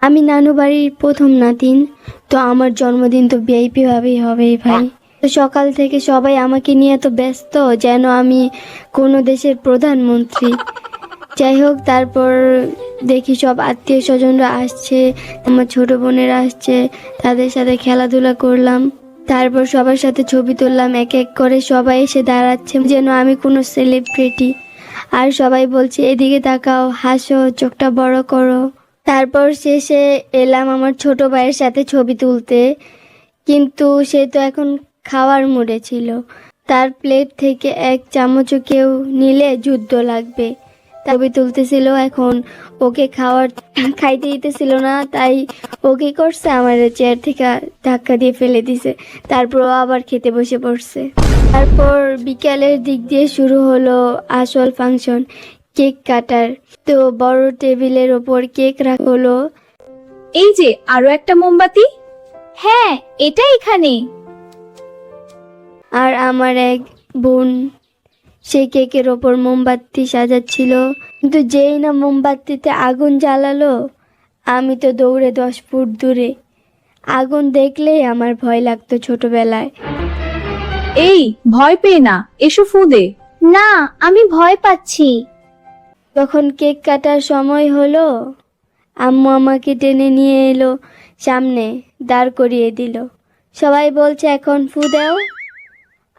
আমি নানু বাড়ির প্রথম নাতিন, তো আমার জন্মদিন তো ভিআইপি ভাবেই হবেই ভাই। তো সকাল থেকে সবাই আমাকে নিয়ে তো ব্যস্ত যেন আমি কোনো দেশের প্রধানমন্ত্রী। যাই হোক, তারপর দেখি সব আত্মীয় স্বজনরা আসছে, আমার ছোট বোনেরা আসছে, তাদের সাথে খেলাধুলা করলাম। তারপর সবার সাথে ছবি তুললাম, এক এক করে সবাই এসে দাঁড়াচ্ছে যেন আমি কোনো সেলিব্রিটি। আর সবাই বলছে এদিকে তাকাও, হাসো, চোখটা বড় করো। তারপর শেষে এলাম আমার ছোট ভাইয়ের সাথে ছবি তুলতে, কিন্তু সে তো এখন খাওয়ার মুডে ছিল। তার প্লেট থেকে এক চামচও কেউ নিলে যুদ্ধ লাগবে। ছবি তুলতেছিল, এখন ওকে খাইতে দিতেছিল না, তাই ও কি করছে, আমার চেয়ার থেকে ধাক্কা দিয়ে ফেলে দিছে। তারপর ও আবার খেতে বসে পড়ছে। তারপর বিকালের দিক দিয়ে শুরু হলো আসল ফাংশন, কেক কাটার। তো বড় টেবিলের ওপর কেক রাখা হলো। এই যে আরো একটা মোমবাতি। হ্যাঁ, এটা এখানে। আর আমার এক বোন সেই কেকের ওপর মোমবাতি সাজাচ্ছিল, কিন্তু যেই না মোমবাতিতে আগুন জ্বালালো, আমি তো দৌড়ে 10 ফুট দূরে। আগুন দেখলেই আমার ভয় লাগতো ছোটবেলায়। এই, ভয় পেয়ে না, এসো ফু দে। না, আমি ভয় পাচ্ছি। যখন কেক কাটার সময় হলো, আম্মু আমাকে টেনে নিয়ে এলো সামনে, দাঁড় করিয়ে দিল। সবাই বলছে এখন ফু দাও,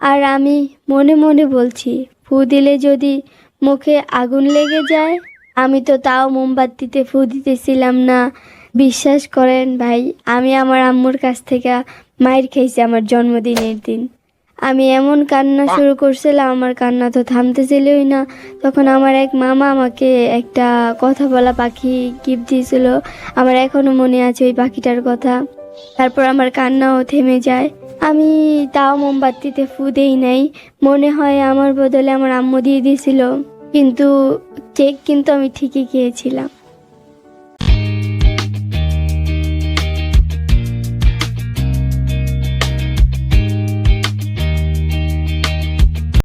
আর আমি মনে মনে বলছি ফু দিলে যদি মুখে আগুন লেগে যায়। আমি তো তাও মোমবাতিতে ফু দিতেছিলাম না। বিশ্বাস করেন ভাই, আমি আমার আম্মুর কাছ থেকে মাইর খেয়েছি আমার জন্মদিনের দিন। আমি এমন কান্না শুরু করছিলাম, আমার কান্না তো থামতেছিলই না। তখন আমার এক মামা আমাকে একটা কথা বলা পাখি গিফট দিয়েছিল, আমার এখনো মনে আছে ওই পাখিটার কথা। তারপর আমার কান্নাও থেমে যায়। আমি তাও মোমবাতিতে ফু দেই নাই, মনে হয় আমার বদলে আমার আম্মু দিয়ে দিয়েছিল, কিন্তু কেক কিন্তু আমি ঠিকই খেয়েছিলাম।